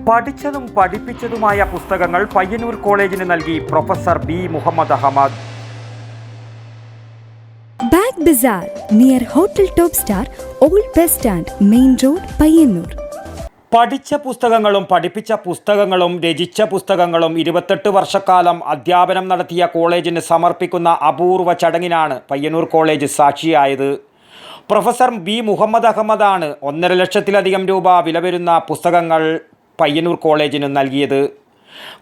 പഠിച്ചതും പഠിപ്പിച്ചതുമായ പുസ്തകങ്ങൾ പയ്യന്നൂർ കോളേജിന് നൽകി professor B Muhammad Ahmed. Bag bazaar near hotel top star, old bus stand, main road, Payyanur. പഠിച്ച പുസ്തകങ്ങളും പഠിപ്പിച്ച പുസ്തകങ്ങളും രചിച്ച പുസ്തകങ്ങളും 28 വർഷക്കാലം അധ്യാപനം നടത്തിയ കോളേജിന് സമർപ്പിക്കുന്ന അപൂർവ ചടങ്ങിനാണ് പയ്യന്നൂർ കോളേജ് സാക്ഷിയായത്. പ്രൊഫസർ ബി മുഹമ്മദ് അഹമ്മദാണ് 1.5 ലക്ഷത്തിലധികം രൂപ വില വരുന്ന പുസ്തകങ്ങൾ പയ്യന്നൂർ കോളേജിന് നൽകിയത്.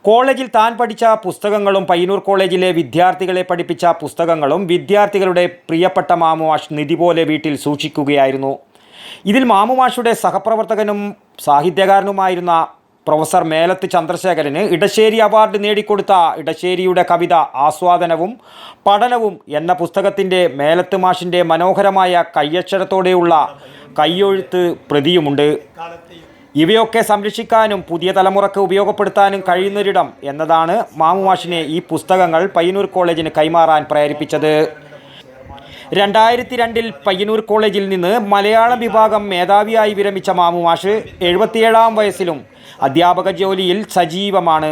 കോളേജിൽ താൻ പഠിച്ച പുസ്തകങ്ങളും പയ്യന്നൂർ കോളേജിലെ വിദ്യാർത്ഥികളെ പഠിപ്പിച്ച പുസ്തകങ്ങളും വിദ്യാർത്ഥികളുടെ പ്രിയപ്പെട്ട മാമുമാഷ് നിധി പോലെ വീട്ടിൽ സൂക്ഷിക്കുകയായിരുന്നു. ഇതിൽ മാമുമാഷുടെ സഹപ്രവർത്തകനും സാഹിത്യകാരനുമായിരുന്ന പ്രൊഫസർ മേലത്ത് ചന്ദ്രശേഖരന് ഇടശ്ശേരി അവാർഡ് നേടിക്കൊടുത്ത ഇടശ്ശേരിയുടെ കവിത ആസ്വാദനവും പഠനവും എന്ന പുസ്തകത്തിൻ്റെ മേലത്ത് മാഷിൻ്റെ മനോഹരമായ കയ്യക്ഷരത്തോടെയുള്ള കയ്യൊഴുത്ത് പ്രതിയുമുണ്ട്. ഇവയൊക്കെ സംരക്ഷിക്കാനും പുതിയ തലമുറക്ക് ഉപയോഗപ്പെടുത്താനും കഴിയുന്നൊരിടം എന്നതാണ് മാമുമാഷിനെ ഈ പുസ്തകങ്ങൾ പയ്യന്നൂർ കോളേജിന് കൈമാറാൻ പ്രേരിപ്പിച്ചത്. 2002 പയ്യന്നൂർ കോളേജിൽ നിന്ന് മലയാളം വിഭാഗം മേധാവിയായി വിരമിച്ച മാമുമാഷ് 77-ാം വയസ്സിലും അധ്യാപക ജോലിയിൽ സജീവമാണ്.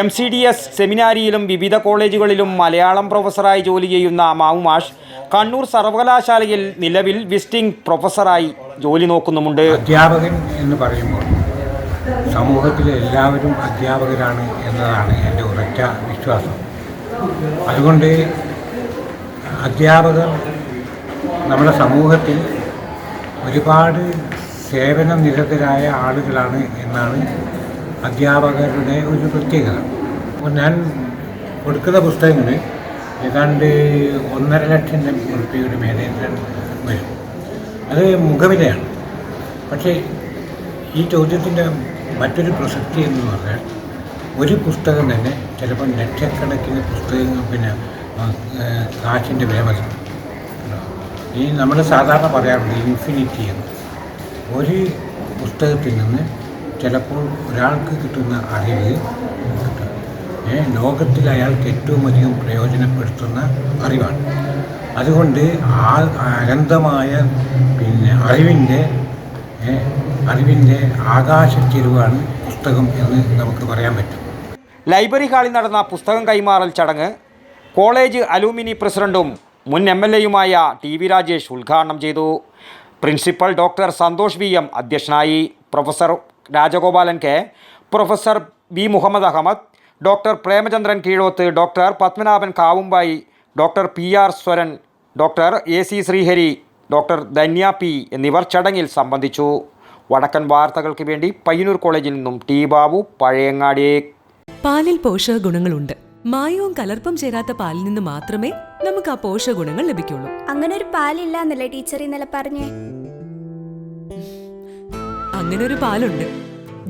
MCDS സെമിനാരിയിലും വിവിധ കോളേജുകളിലും മലയാളം പ്രൊഫസറായി ജോലി ചെയ്യുന്ന മാമുമാഷ് കണ്ണൂർ സർവകലാശാലയിൽ നിലവിൽ വിസിറ്റിംഗ് പ്രൊഫസറായി ജോലി നോക്കുന്നുമുണ്ട്. അധ്യാപകൻ എന്ന് പറയുമ്പോൾ സമൂഹത്തിലെ എല്ലാവരും അധ്യാപകരാണ് എന്നതാണ് എൻ്റെ ഉറച്ച വിശ്വാസം. അതുകൊണ്ട് അധ്യാപകർ നമ്മുടെ സമൂഹത്തിൽ ഒരുപാട് സേവന നിരതരായ ആളുകളാണ് എന്നാണ് അധ്യാപകരുടെ ഒരു പ്രത്യേകത. അപ്പോൾ ഞാൻ കൊടുക്കുന്ന പുസ്തകങ്ങൾ ഏതാണ്ട് 1.5 ലക്ഷം രൂപയുടെ മേലെ വരും. അത് മുഖവിലയാണ്. പക്ഷേ ഈ ചോദ്യത്തിൻ്റെ മറ്റൊരു പ്രസക്തി എന്ന് പറഞ്ഞാൽ ഒരു പുസ്തകം തന്നെ ചിലപ്പോൾ ലക്ഷക്കണക്കിന് പുസ്തകങ്ങൾ കാശിൻ്റെ വില വരും. ഈ നമ്മൾ സാധാരണ പറയാറുണ്ട് ഇൻഫിനിറ്റി എന്ന്. ഒരു പുസ്തകത്തിൽ നിന്ന് ചിലപ്പോൾ ഒരാൾക്ക് കിട്ടുന്ന അറിവ് ലോകത്തിൽ അയാൾക്ക് ഏറ്റവും അധികം പ്രയോജനപ്പെടുത്തുന്ന അറിവാണ്. അതുകൊണ്ട് അനന്തമായ അറിവിൻ്റെ ആകാശച്ചെരുവാണ് പുസ്തകം എന്ന് നമുക്ക് പറയാൻ പറ്റും. ലൈബ്രറി ഹാളിൽ നടന്ന പുസ്തകം കൈമാറൽ ചടങ്ങ് കോളേജ് അലൂമിനി പ്രസിഡന്റും മുൻ MLA-യുമായ TV രാജേഷ് ഉദ്ഘാടനം ചെയ്തു. പ്രിൻസിപ്പൽ ഡോക്ടർ സന്തോഷ് VM അധ്യക്ഷനായി. Professor Rajagopalan K, professor B Muhammad Ahmed, doctor Premachandran Keezhoth, doctor Padmanabhan Kavumbayi, doctor PR Swaran, doctor AC Sreehari, doctor Dhanya P എന്നിവർ ചടങ്ങിൽ സംബന്ധിച്ചു. വടക്കൻ വാർത്തകൾക്ക് വേണ്ടി പയ്യന്നൂർ കോളേജിൽ നിന്നും T ബാബു, പഴയങ്ങാടി. പാലിൽ പോഷക ഗുണങ്ങളുണ്ട്. മായവും കലർപ്പും ചേരാത്ത പാലിൽ നിന്ന് മാത്രമേ നമുക്ക് ആ പോഷക ഗുണങ്ങൾ ലഭിക്കുള്ളൂ. അങ്ങനെ ഒരു പാലില്ല എന്നല്ലേ ടീച്ചർ ഇന്നലെ പറഞ്ഞേ? അങ്ങനെ ഒരു പാലുണ്ട്,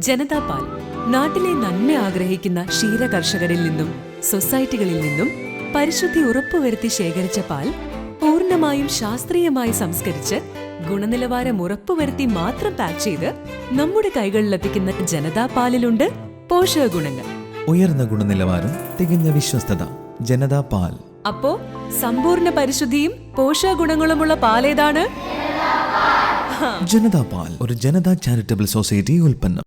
ജനതാ പാൽ. നാട്ടിലെ നന്മ ആഗ്രഹിക്കുന്ന ക്ഷീര കർഷകരിൽ നിന്നും സൊസൈറ്റികളിൽ നിന്നും പരിശുദ്ധി ഉറപ്പുവരുത്തി ശേഖരിച്ച പാൽ പൂർണ്ണമായും ശാസ്ത്രീയമായി സംസ്കരിച്ച് ഗുണനിലവാരം ഉറപ്പുവരുത്തി മാത്രം പാക്ക് ചെയ്ത് നമ്മുടെ കൈകളിലെത്തിക്കുന്ന ജനതാ പാലിലുണ്ട് പോഷക ഗുണങ്ങൾ. ഉയർന്ന ഗുണനിലവാരം, തികഞ്ഞ വിശ്വസ്തത, ജനതാ പാൽ. അപ്പോ സമ്പൂർണ്ണ പരിശുദ്ധിയും പോഷക ഗുണങ്ങളുമുള്ള പാലേതാണ്? ജനതാ പാൽ, ഒരു ജനതാ ചാരിറ്റബിൾ സൊസൈറ്റി ഉൽപ്പന്നം.